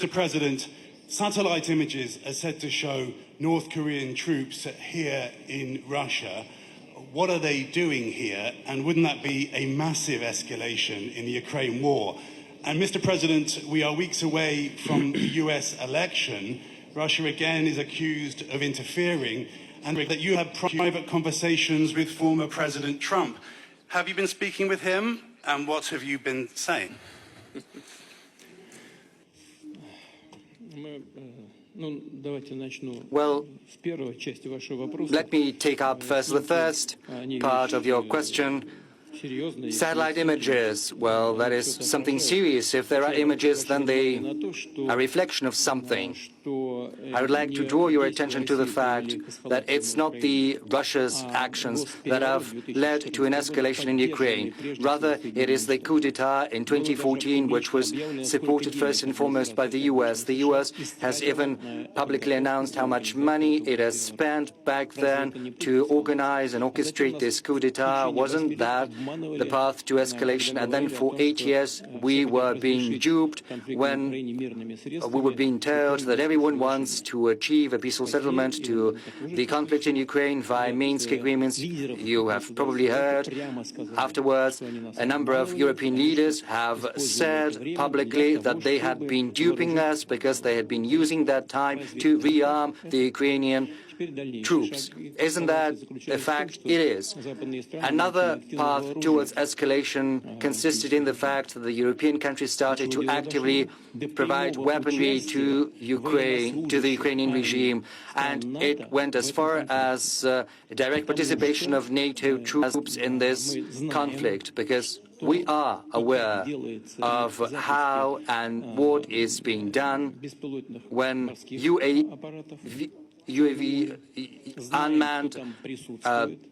Mr. President, satellite images are said to show North Korean troops here in Russia. What are they doing here? And wouldn't that be a massive escalation in the Ukraine war? And Mr. President, we are weeks away from the US election. Russia again is accused of interfering, and that you have private conversations with former President Trump. Have you been speaking with him, and what have you been saying? Well, let me take up first the first part of your question. Satellite images, well, that is something serious. If there are images, then they are a reflection of something. I would like to draw your attention to the fact that it's not the Russia's actions that have led to an escalation in Ukraine. Rather, it is the coup d'etat in 2014, which was supported first and foremost by the US. The US has even publicly announced how much money it has spent back then to organize and orchestrate this coup d'etat. Wasn't that the path to escalation? And then for 8 years, we were being duped when we were being told that everyone wants to achieve a peaceful settlement to the conflict in Ukraine via Minsk agreements. You have probably heard afterwards a number of European leaders have said publicly that they had been duping us because they had been using that time to rearm the Ukrainian troops. Isn't that a fact? It is. Another path towards escalation consisted in the fact that the European countries started to actively provide weaponry to Ukraine, to the Ukrainian regime, and it went as far as direct participation of NATO troops in this conflict, because we are aware of how and what is being done when UAV unmanned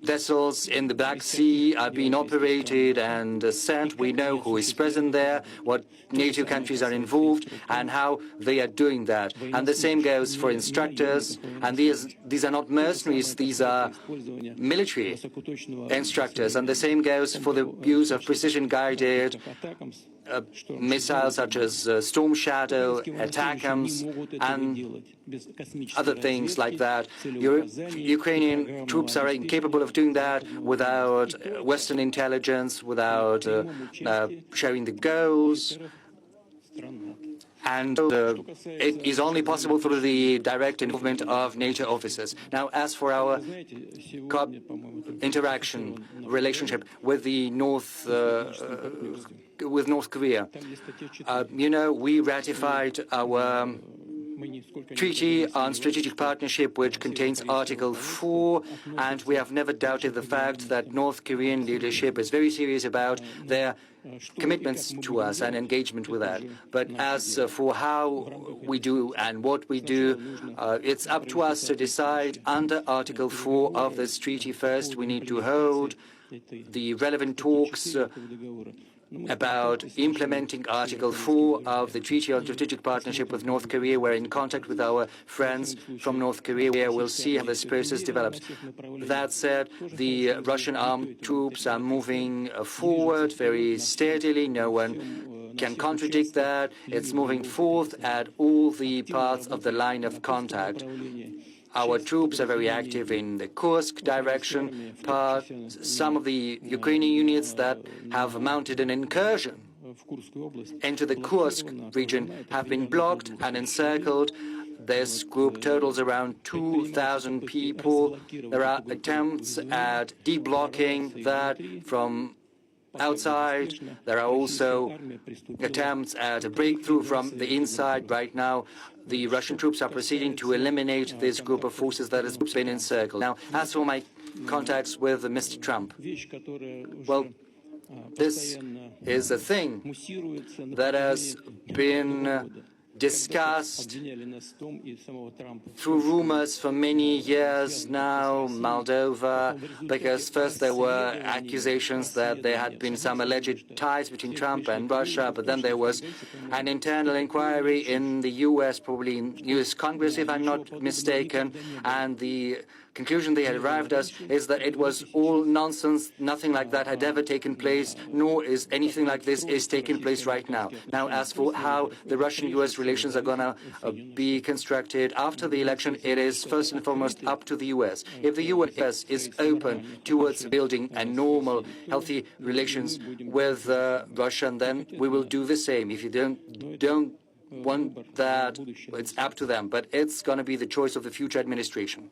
vessels in the Black Sea are being operated and sent. We know who is present there, what NATO countries are involved, and how they are doing that. And the same goes for instructors. And these are not mercenaries, these are military instructors. And the same goes for the use of precision-guided missiles such as Storm Shadow, ATACMS, and other things like that. Ukrainian troops are incapable of doing that without Western intelligence, without sharing the goals. And it is only possible through the direct involvement of NATO officers. Now, as for our interaction, relationship with the North Korea, you know, we ratified our Treaty on Strategic Partnership, which contains Article 4, and we have never doubted the fact that North Korean leadership is very serious about their commitments to us and engagement with that. But as for how we do and what we do, it's up to us to decide under Article 4 of this treaty. First, we need to hold the relevant talks about implementing Article 4 of the Treaty on Strategic Partnership with North Korea. We're in contact with our friends from North Korea. We'll see how this process develops. That said, the Russian armed troops are moving forward very steadily. No one can contradict that. It's moving forth at all the parts of the line of contact. Our troops are very active in the Kursk direction part. Some of the Ukrainian units that have mounted an incursion into the Kursk region have been blocked and encircled. This group totals around 2,000 people. There are attempts at deblocking that from outside. There are also attempts at a breakthrough from the inside. Right now, the Russian troops are proceeding to eliminate this group of forces that has been encircled. Now, as for my contacts with Mr. Trump, well, this is a thing that has been discussed through rumors for many years now, Moldova, because first there were accusations that there had been some alleged ties between Trump and Russia, but then there was an internal inquiry in the U.S., probably in U.S. Congress, if I'm not mistaken, and the conclusion they had arrived at is that it was all nonsense. Nothing like that had ever taken place, nor is anything like this is taking place right now. Now, as for how the Russian-U.S. relations relations are going to be constructed after the election, it is first and foremost up to the U.S. If the U.S. is open towards building a normal, healthy relations with Russia, then we will do the same. If you don't want that, it's up to them. But it's going to be the choice of the future administration.